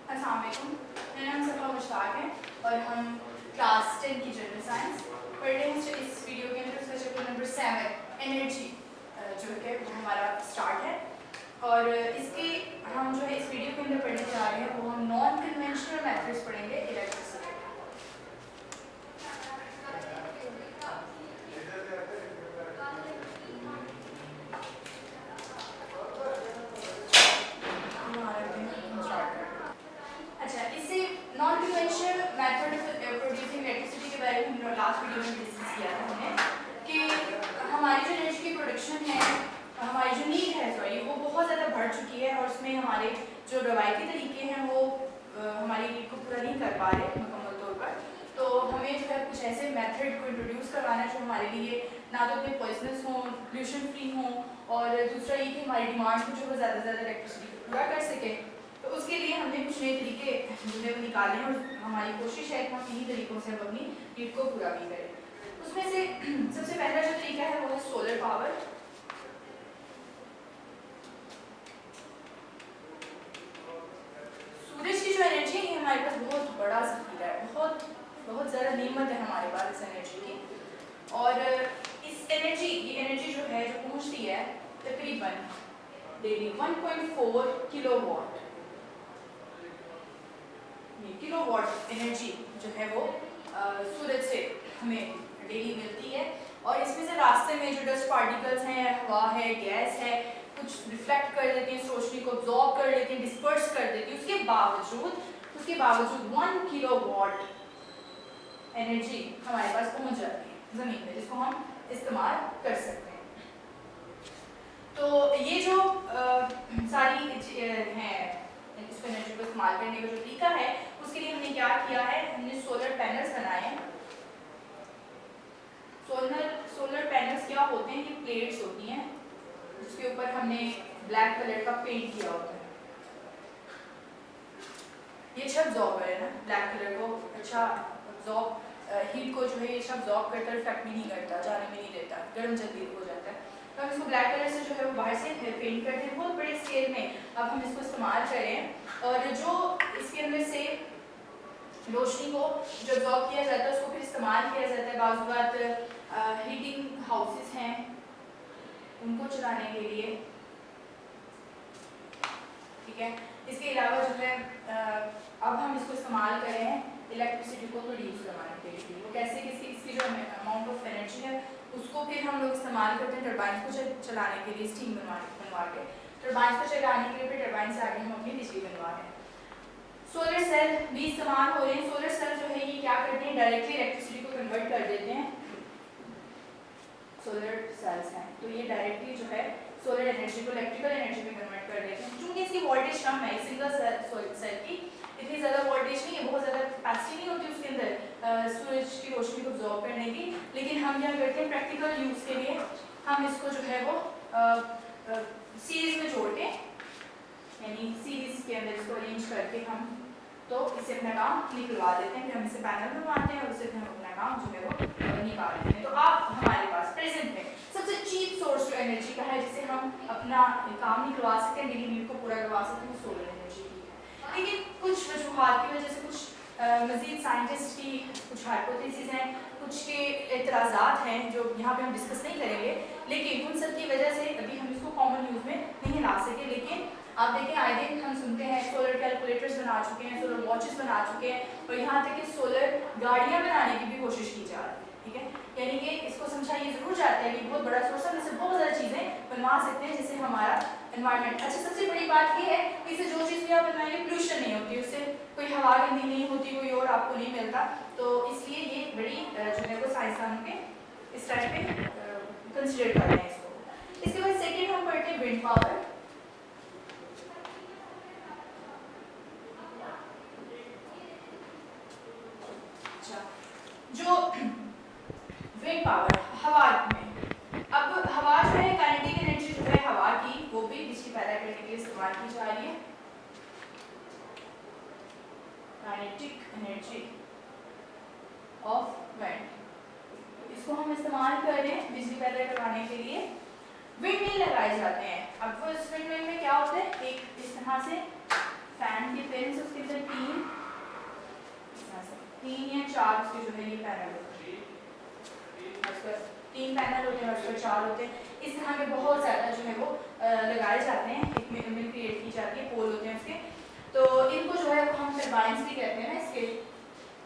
अस्सलाम वालेकुम, मेरा नाम सफ़ा मुश्ताक है और हम क्लास 10 की जनरल साइंस पढ़ रहे हैं। इस वीडियो के अंदर उसका चैप्टर नंबर 7 एनर्जी जो है वो हमारा स्टार्ट है और इसके हम जो है इस वीडियो के अंदर पढ़ने जा रहे हैं वो हम नॉन कन्वेंशनल मेथड्स पढ़ेंगे इलेक्ट्रिसिटी। अच्छा, इससे non conventional method producing electricity के बारे में हमने लास्ट वीडियो में डिस्कस किया था हमने कि हमारी जो एनर्जी की प्रोडक्शन है, हमारी जो नीड है सॉरी वो बहुत ज़्यादा बढ़ चुकी है और उसमें हमारे जो रवायती तरीके हैं वो हमारी नीड को पूरा नहीं कर पा रहे मुकम्मल तौर पर। तो हमें जो है कुछ ऐसे मेथड को इंट्रोड्यूस करवाना है जो हमारे लिए ना तो अपने पॉइजनस हों, पोल्यूशन फ्री हों और दूसरा ये कि हमारी डिमांड को जो है ज़्यादा से ज़्यादा इलेक्ट्रिसिटी को पूरा कर सके। तो उसके लिए हमने कुछ नए तरीके जो है वो निकाले हैं और हमारी कोशिश है कि हम इन्हीं तरीकों से हम अपनी नीड को पूरा भी करें। उसमें से सबसे पहला जो तरीका है वो है सोलर पावर। सूरज की जो एनर्जी है हमारे पास बहुत बड़ा ज़खीरा है, बहुत ज़्यादा नेमत है हमारे पास इस एनर्जी की। और इस एनर्जी ये एनर्जी जो है जो पहुँचती है तकरीबन डेली 1.4 किलोवाट। किलोवाट एनर्जी जो है वो सूरज से हमें डेली मिलती है और इसमें से रास्ते में जो डस्ट पार्टिकल्स हैं, हवा है, गैस है, कुछ रिफ्लेक्ट कर देती हैं, रोशनी को अब्जॉर्ब कर लेती हैं, डिस्पर्स कर देती हैं। उसके बावजूद 1 किलोवाट एनर्जी हमारे पास पहुंच जाती है ज़मीन में, जिसको हम इस्तेमाल कर सकते हैं। तो ये जो सारी हैं इस एनर्जी को इस्तेमाल करने का जो तरीका है उसके लिए हमने क्या किया है, हमने सोलर पैनल्स बनाए हैं। सोलर पैनल्स क्या होते हैं, ये प्लेट्स होती हैं जिसके ऊपर हमने ब्लैक कलर का पेंट किया होता है। ये अच्छा अब्जॉर्बर है ना, ब्लैक कलर को अच्छा अब्जॉर्ब हीट को जो है ये अच्छा अब्जॉर्ब करता है, रिफ्लेक्ट भी नहीं करता, जाने भी नहीं देता, गर्म जल्दी हो जाता है। तो हम इसको ब्लैक कलर से जो है वो बाहर से पेंट करते हैं बहुत बड़े स्केल में। अब हम इसको इस्तेमाल करें और जो इसके अंदर से रोशनी को जो अब्जॉर्ब किया जाता है उसको फिर इस्तेमाल किया जाता है। बाज़ बात हीटिंग हाउसेस हैं उनको चलाने के लिए, ठीक है। इसके अलावा जो है अब हम इसको इस्तेमाल कर रहे हैं इलेक्ट्रिसिटी को प्रोड्यूस करवाने के लिए। वो कैसे, इसकी जो अमाउंट ऑफ एनर्जी है उसको फिर हम लोग इस्तेमाल करते हैं टरबाइन को चलाने के लिए, स्टीम बनवा के टरबाइन को चलाने के लिए, फिर टरबाइन से आगे हम अपनी बिजली बनवा रहे हैं। सोलर सेल भी इस्तेमाल हो रहे हैं। सोलर सेल जो है ये क्या करते हैं, डायरेक्टली इलेक्ट्रिसिटी को कन्वर्ट कर देते हैं। सोलर सेल्स हैं तो ये डायरेक्टली जो है सोलर एनर्जी को इलेक्ट्रिकल एनर्जी में कन्वर्ट कर देते हैं। चूँकि इसकी वोल्टेज कम है, सिंगल सेल की इतनी ज़्यादा वोल्टेज नहीं है, बहुत ज़्यादा कैपेसिटी नहीं होती उसके अंदर सूरज की रोशनी को अब्जॉर्ब करने की। लेकिन हम क्या करते हैं प्रैक्टिकल यूज़ के लिए हम इसको जो है वो सीरीज में जोड़ के, यानी सीरीज के अंदर इसको अरेंज करके हम तो इससे अपना काम निकलवा देते हैं। फिर हम इसे पैनल बनवाते हैं और उससे फिर हम अपना काम जो है वो निकाल देते हैं। तो आप हमारे पास प्रेजेंट में सबसे चीप सोर्स जो एनर्जी का है जिससे हम अपना काम निकलवा सकते हैं, डेली नीड को पूरा करवा सकते हैं, सोलर एनर्जी की है। लेकिन कुछ वजूहात की वजह से कुछ मज़ीद साइंटिस्ट की कुछ हाइपोथेसिस हैं, कुछ के एतराज़ात हैं जो यहाँ पे हम डिस्कस नहीं करेंगे, लेकिन उन सब की वजह से अभी हम इसको कॉमन यूज़ में नहीं ला सके। लेकिन आप देखें आए दिन हम सुनते हैं सोलर कैलकुलेटर्स बना चुके हैं, सोलर वॉचेस बना चुके हैं और यहाँ तक कि सोलर गाड़ियाँ बनाने की भी कोशिश की जा रही है, ठीक है। यानी कि इसको समझा ये ज़रूर जाता है कि बहुत बड़ा सोर्स है, इससे बहुत ज़्यादा चीज़ें बनवा सकते हैं जिससे हमारा एनवायरनमेंट। अच्छा, सबसे बड़ी बात ये है कि इससे जो चीज़ भी आप बनाएंगे पोल्यूशन नहीं होती, उससे कोई हवा गंदी नहीं होती, कोई और आपको नहीं मिलता। तो इसलिए ये बड़ी जो है वो साइंसदानों के इस टाइप पे कंसिडर कर रहे हैं इसको। इसके बाद सेकेंड हम पढ़ते हैं विंड पावर। जो विंड पावर हवा में, अब हवा जो है काइनेटिक एनर्जी जो है हवा की वो भी बिजली पैदा करने के लिए इस्तेमाल की जा रही है। काइनेटिक एनर्जी ऑफ विंड, इसको हम इस्तेमाल कर रहे हैं बिजली पैदा करवाने के लिए। विंड मिल लगाए जाते हैं। अब वो इस विंड मिल में क्या होता है, एक इस तरह से फैन के पिन उसके अंदर 4 उसके जो है ये पैनल होते हैं, 3 पैनल होते हैं और 4 होते हैं। इस तरह के बहुत ज़्यादा जो है वो लगाए जाते हैं, एक मिल क्रिएट की जाती है, पोल होते हैं उसके। तो इनको जो है हम टरबाइंस भी कहते हैं ना, इसके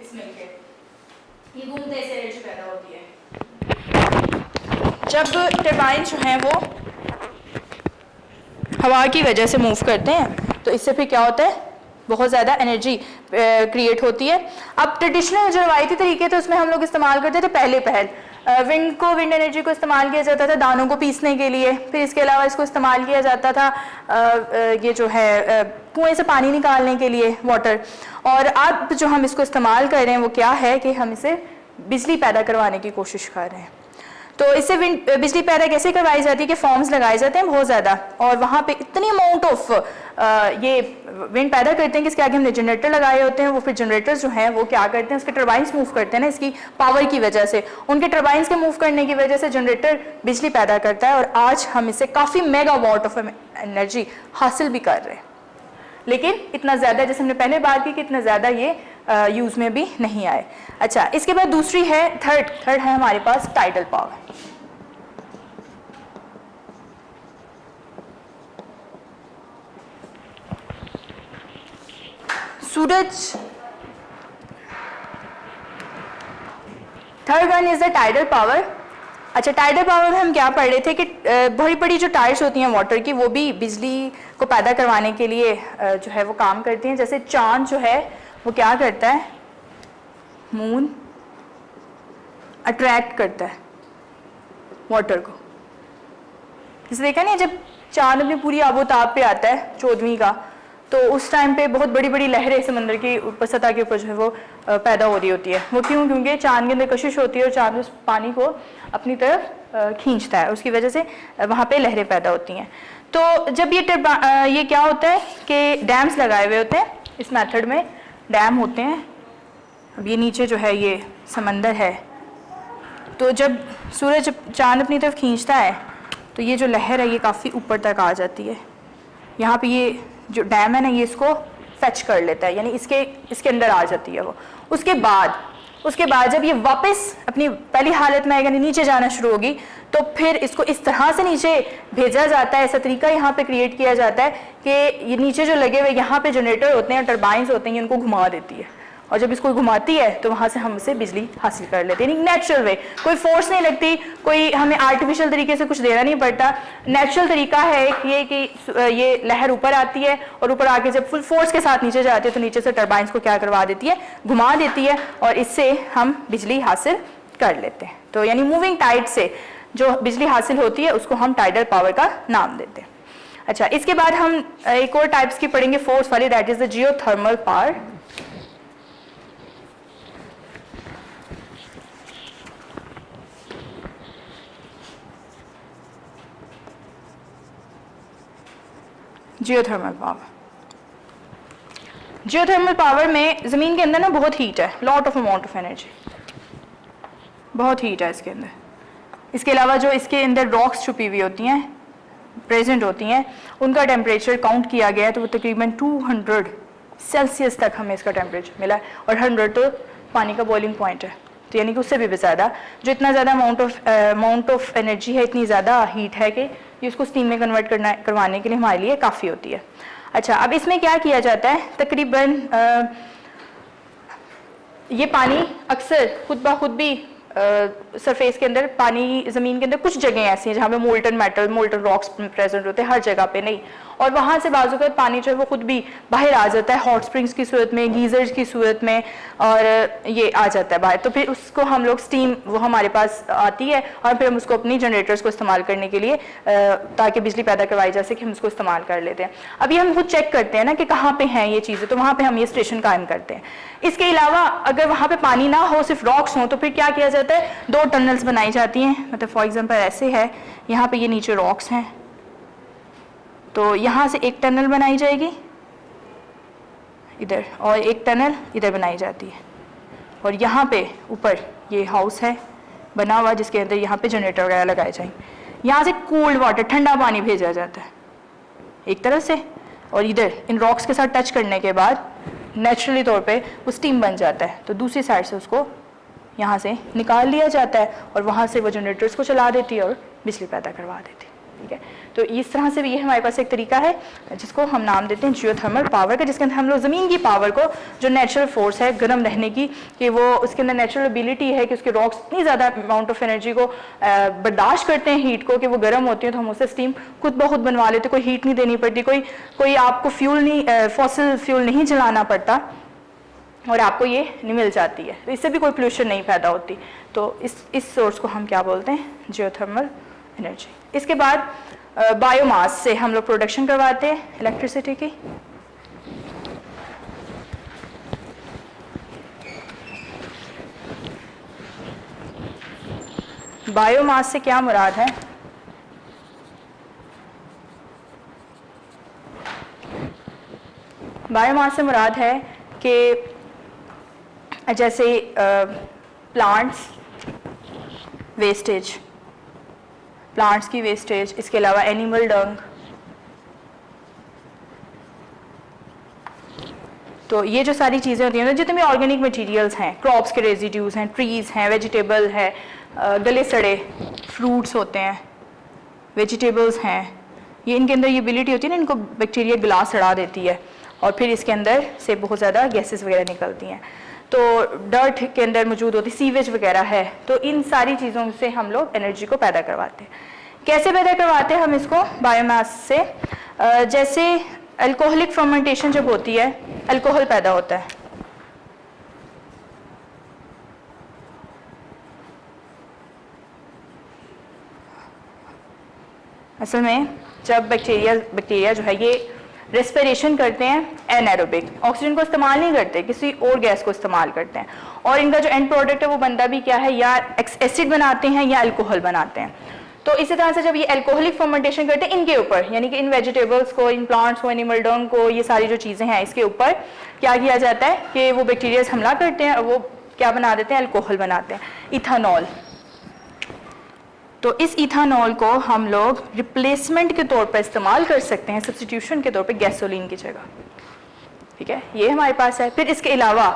इस मिल के ये घूमते ऐसे एनर्जी पैदा होती है। जब टरबाइन जो हैं वो हवा की वजह से मूव करते हैं तो इससे फिर क्या होता है, बहुत ज़्यादा एनर्जी क्रिएट होती है। अब ट्रेडिशनल जो रवायती तरीके थे उसमें हम लोग इस्तेमाल करते थे पहल विंड एनर्जी को इस्तेमाल किया जाता था दानों को पीसने के लिए। फिर इसके अलावा इसको इस्तेमाल किया जाता था ये जो है कुएं से पानी निकालने के लिए, वाटर। और अब जो हम इसको इस्तेमाल कर रहे हैं वो क्या है कि हम इसे बिजली पैदा करवाने की कोशिश कर रहे हैं। तो इससे बिजली पैदा कैसे करवाई जाती है कि फॉर्म्स लगाए जाते हैं बहुत ज़्यादा, और वहाँ पे इतनी अमाउंट ऑफ ये विंड पैदा करते हैं कि इसके आगे हमने जनरेटर लगाए होते हैं। वो फिर जनरेटर्स जो हैं वो क्या करते हैं, उसके टरबाइंस मूव करते हैं ना इसकी पावर की वजह से, उनके टरबाइंस के मूव करने की वजह से जनरेटर बिजली पैदा करता है। और आज हम इससे काफ़ी मेगावाट ऑफ एनर्जी हासिल भी कर रहे हैं, लेकिन इतना ज़्यादा, जैसे हमने पहले बात की कि इतना ज़्यादा ये यूज़ में भी नहीं आए। अच्छा, इसके बाद दूसरी है थर्ड है हमारे पास टाइडल पावर। सूरज, third one is the tidal power. अच्छा, टाइडल पावर में हम क्या पढ़ रहे थे कि बड़ी बड़ी जो टाइड्स होती हैं वाटर की वो भी बिजली को पैदा करवाने के लिए जो है वो काम करती हैं। जैसे चांद जो है वो क्या करता है, मून अट्रैक्ट करता है वाटर को। जैसे देखा नहीं, जब चांद अपनी पूरी आबोताब पे आता है 14वीं का, तो उस टाइम पे बहुत बड़ी बड़ी लहरें समंदर की ऊपर, सतह के ऊपर जो है वो पैदा हो रही होती है। वो क्यों? क्योंकि चांद के अंदर कशिश होती है और चांद उस पानी को अपनी तरफ खींचता है, उसकी वजह से वहाँ पे लहरें पैदा होती हैं। तो जब ये क्या होता है कि डैम्स लगाए हुए होते हैं, इस मेथड में डैम होते हैं। अब ये नीचे जो है ये समंदर है, तो जब सूरज चांद अपनी तरफ खींचता है तो ये जो लहर है ये काफ़ी ऊपर तक आ जाती है। यहाँ पे ये जो डैम है ना ये इसको फेच कर लेता है, यानी इसके अंदर आ जाती है वो। उसके बाद जब ये वापस अपनी पहली हालत में आएगा, नीचे जाना शुरू होगी, तो फिर इसको इस तरह से नीचे भेजा जाता है, ऐसा तरीका यहाँ पे क्रिएट किया जाता है कि ये नीचे जो लगे हुए यहाँ पे जनरेटर होते हैं, टरबाइंस होते हैं, ये उनको घुमा देती है। और जब इसको घुमाती है तो वहाँ से हम इसे बिजली हासिल कर लेते हैं, नेचुरल वे, कोई फोर्स नहीं लगती, कोई हमें आर्टिफिशियल तरीके से कुछ देना नहीं पड़ता। नेचुरल तरीका है ये कि ये लहर ऊपर आती है और ऊपर आके जब फुल फोर्स के साथ नीचे जाती है तो नीचे से टरबाइंस को क्या करवा देती है, घुमा देती है, और इससे हम बिजली हासिल कर लेते हैं। तो यानी मूविंग टाइड से जो बिजली हासिल होती है उसको हम टाइडल पावर का नाम देते हैं। अच्छा, इसके बाद हम एक और टाइप्स की पढ़ेंगे फोर्स वाली, that is the geothermal power. Geothermal power में ज़मीन के अंदर ना बहुत हीट है, lot of amount of energy, बहुत हीट है इसके अंदर। इसके अलावा जो इसके अंदर रॉक्स छुपी हुई होती हैं, प्रेजेंट होती हैं, उनका टेम्परेचर काउंट किया गया है तो वो तकरीबन 200 सेल्सियस तक हमें इसका टेम्परेचर मिला है, और 100 तो पानी का बॉइलिंग पॉइंट है, तो यानी कि उससे भी ज़्यादा, जो इतना ज़्यादा अमाउंट ऑफ एनर्जी है, इतनी ज़्यादा हीट है कि ये उसको स्टीम में कन्वर्ट करवाने के लिए हमारे लिए काफ़ी होती है। अच्छा, अब इसमें क्या किया जाता है, तकरीबन ये पानी अक्सर खुद ब खुद भी सरफेस के अंदर, पानी ज़मीन के अंदर कुछ जगह ऐसी हैं जहाँ पे molten metal, molten rocks present होते हैं, हर जगह पे नहीं, और वहाँ से बाज़-औक़ात पानी जो है वो खुद भी बाहर आ जाता है, हॉट स्प्रिंग्स की सूरत में, गीज़र्स की सूरत में, और ये आ जाता है बाहर। तो फिर उसको हम लोग स्टीम, वो हमारे पास आती है, और फिर हम उसको अपनी जनरेटर्स को इस्तेमाल करने के लिए, ताकि बिजली पैदा करवाई जा सके, हम उसको इस्तेमाल कर लेते हैं। अभी हम खुद चेक करते हैं ना कि कहाँ पर हैं ये चीज़ें, तो वहाँ पर हम ये स्टेशन कायम करते हैं। इसके अलावा अगर वहाँ पर पानी ना हो, सिर्फ रॉक्स हों, तो फिर क्या किया जाता है, 2 टनल्स बनाई जाती हैं। मतलब फॉर एग्जांपल ऐसे है, यहाँ पे ये नीचे रॉक्स हैं, तो यहाँ से एक टनल बनाई जाएगी इधर, और एक टनल इधर बनाई जाती है, और यहाँ पे ऊपर ये हाउस है बना हुआ जिसके अंदर यहाँ पे जनरेटर वगैरह लगाए जाएंगे। यहाँ से कोल्ड वाटर, ठंडा पानी भेजा जाता है एक तरफ से, और इधर इन रॉक्स के साथ टच करने के बाद नेचुरली तौर पे वो स्टीम बन जाता है, तो दूसरी साइड से उसको यहाँ से निकाल लिया जाता है और वहाँ से वो जनरेटर्स को चला देती है और बिजली पैदा करवा देती है। ठीक है, तो इस तरह से भी ये हमारे पास एक तरीका है जिसको हम नाम देते हैं जियोथर्मल पावर का, जिसके अंदर हम लोग ज़मीन की पावर को, जो नेचुरल फोर्स है गर्म रहने की, कि वो उसके अंदर नेचुरल एबिलिटी है कि उसके रॉक्स इतनी ज़्यादा अमाउंट ऑफ एनर्जी को बर्दाश्त करते हैं हीट को, कि वो गर्म होती है तो हम उससे स्टीम खुद ब खुद बनवा लेते, कोई हीट नहीं देनी पड़ती, कोई आपको फ्यूल नहीं, फॉसिल फ्यूल नहीं जलाना पड़ता और आपको ये नहीं मिल जाती है, तो इससे भी कोई पोल्यूशन नहीं पैदा होती। तो इस सोर्स को हम क्या बोलते हैं, जियोथर्मल एनर्जी। इसके बाद बायोमास से हम लोग प्रोडक्शन करवाते हैं इलेक्ट्रिसिटी की। बायोमास से क्या मुराद है, बायोमास से मुराद है कि जैसे प्लांट्स वेस्टेज, प्लांट्स की वेस्टेज, इसके अलावा एनिमल डंग, तो ये जो सारी चीज़ें होती हैं, जितने भी ऑर्गेनिक मटेरियल्स हैं, क्रॉप्स के रेजिड्यूज हैं, ट्रीज़ हैं, वेजिटेबल है, गले सड़े फ्रूट्स होते हैं, वेजिटेबल्स हैं, ये इनके अंदर ये एबिलिटी होती है ना, इनको बैक्टीरिया गला सड़ा देती है और फिर इसके अंदर से बहुत ज़्यादा गैसेस वगैरह निकलती हैं, तो डर्ट के अंदर मौजूद होती, सीवेज वगैरह है, तो इन सारी चीज़ों से हम लोग एनर्जी को पैदा करवाते हैं। कैसे पैदा करवाते हैं हम इसको, बायोमास से, जैसे अल्कोहलिक फर्मेंटेशन जब होती है, अल्कोहल पैदा होता है, असल में जब बैक्टीरिया जो है ये रेस्पिरेशन करते हैं एनारोबिक, ऑक्सीजन को इस्तेमाल नहीं करते, किसी और गैस को इस्तेमाल करते हैं, और इनका जो एंड प्रोडक्ट है वो बनता भी क्या है, या एसिड बनाते हैं या अल्कोहल बनाते हैं। तो इसी तरह से जब ये अल्कोहलिक फर्मेंटेशन करते हैं इनके ऊपर, यानी कि इन वेजिटेबल्स को, इन प्लांट्स को, एनिमल डंग को, ये सारी जो चीज़ें हैं इसके ऊपर क्या किया जाता है कि वो बैक्टीरिया हमला करते हैं और वो क्या बना देते हैं, अल्कोहल बनाते हैं, इथानॉल। तो इस इथानॉल को हम लोग रिप्लेसमेंट के तौर पर इस्तेमाल कर सकते हैं, सब्स्टिट्यूशन के तौर पे गैसोलीन की जगह। ठीक है, ये हमारे पास है। फिर इसके अलावा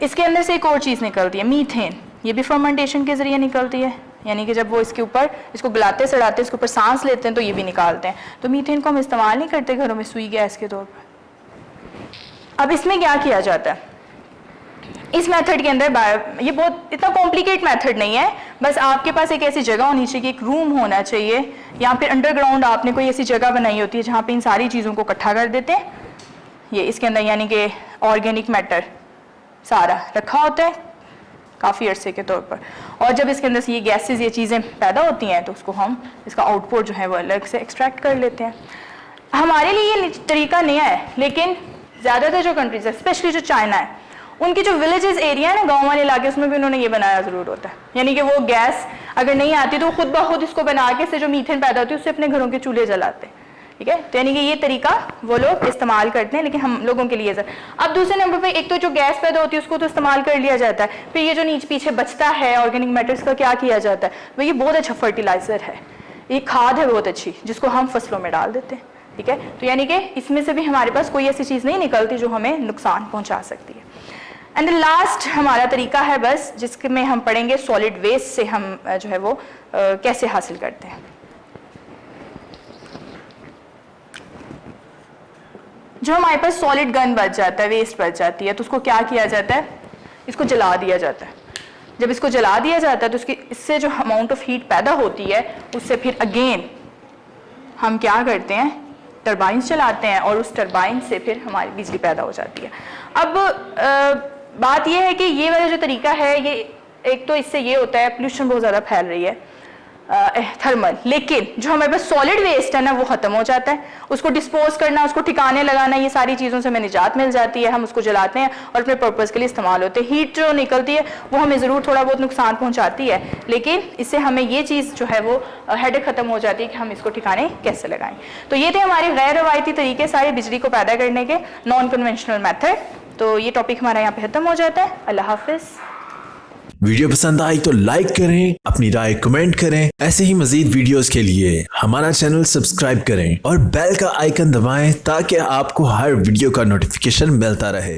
इसके अंदर से एक और चीज़ निकलती है, मीथेन, ये भी फर्मेंटेशन के जरिए निकलती है, यानी कि जब वो इसके ऊपर इसको गलाते सड़ाते इसके ऊपर सांस लेते हैं तो ये भी निकालते हैं। तो मीथेन को हम इस्तेमाल नहीं करते घरों में सुई गैस के तौर पर। अब इसमें क्या किया जाता है, इस मेथड के अंदर ये बहुत इतना कॉम्प्लिकेट मेथड नहीं है, बस आपके पास एक ऐसी जगह होनी चाहिए, एक रूम होना चाहिए, या फिर अंडरग्राउंड आपने कोई ऐसी जगह बनाई होती है जहाँ पे इन सारी चीज़ों को इकट्ठा कर देते हैं, ये इसके अंदर यानी कि ऑर्गेनिक मैटर सारा रखा होता है काफ़ी अरसे के तौर पर, और जब इसके अंदर से ये गैसेज, ये चीज़ें पैदा होती हैं तो उसको हम इसका आउटपुट जो है वो अलग से एक्सट्रैक्ट कर लेते हैं। हमारे लिए ये तरीका नया है, लेकिन ज़्यादातर जो कंट्रीज है, स्पेशली जो चाइना है, उनके जो विलेजेस एरिया है ना, गांव वाले इलाके, उसमें भी उन्होंने ये बनाया ज़रूर होता है, यानी कि वो गैस अगर नहीं आती तो खुद ब खुद इसको बना के से जो मीथेन पैदा होती है उससे अपने घरों के चूल्हे जलाते हैं। ठीक है, तो यानी कि ये तरीका वो लोग इस्तेमाल करते हैं, लेकिन हम लोगों के लिए अब दूसरे नंबर पे एक तो जो गैस पैदा होती है उसको तो इस्तेमाल कर लिया जाता है, फिर ये जो नीचे पीछे बचता है ऑर्गेनिक मैटर्स का क्या किया जाता है, वो ये बहुत अच्छा फर्टिलाइजर है, ये खाद है बहुत अच्छी जिसको हम फसलों में डाल देते हैं। ठीक है, तो यानी कि इसमें से भी हमारे पास कोई ऐसी चीज़ नहीं निकलती जो हमें नुकसान पहुँचा सकती है। एंड लास्ट हमारा तरीका है बस, जिसमें हम पढ़ेंगे सॉलिड वेस्ट से हम जो है वो कैसे हासिल करते हैं। जो हमारे पास सॉलिड गन बच जाता है, वेस्ट बच जाती है, तो उसको क्या किया जाता है, इसको जला दिया जाता है। जब इसको जला दिया जाता है तो इससे जो अमाउंट ऑफ हीट पैदा होती है उससे फिर अगेन हम क्या करते हैं, टरबाइंस चलाते हैं, और उस टरबाइन से फिर हमारी बिजली पैदा हो जाती है। अब बात यह है कि ये वाला जो तरीका है, ये एक तो इससे ये होता है पोल्यूशन बहुत ज़्यादा फैल रही है थर्मल, लेकिन जो हमारे पास सॉलिड वेस्ट है ना वो ख़त्म हो जाता है, उसको डिस्पोज करना, उसको ठिकाने लगाना, ये सारी चीज़ों से हमें निजात मिल जाती है, हम उसको जलाते हैं और अपने पर्पज़ के लिए इस्तेमाल होते हैं। हीट जो निकलती है वो हमें ज़रूर थोड़ा बहुत नुकसान पहुँचाती है, लेकिन इससे हमें ये चीज़ जो है वो हेडेक ख़त्म हो जाती है कि हम इसको ठिकाने कैसे लगाएं। तो ये थे हमारे गैर रवायती तरीके सारे बिजली को पैदा करने के, नॉन कन्वेंशनल मैथड। तो ये टॉपिक हमारा यहाँ पे ख़त्म हो जाता है। अल्लाह हाफिज़। वीडियो पसंद आई तो लाइक करें, अपनी राय कमेंट करें। ऐसे ही मजीद वीडियोस के लिए हमारा चैनल सब्सक्राइब करें और बेल का आइकन दबाएं ताकि आपको हर वीडियो का नोटिफिकेशन मिलता रहे।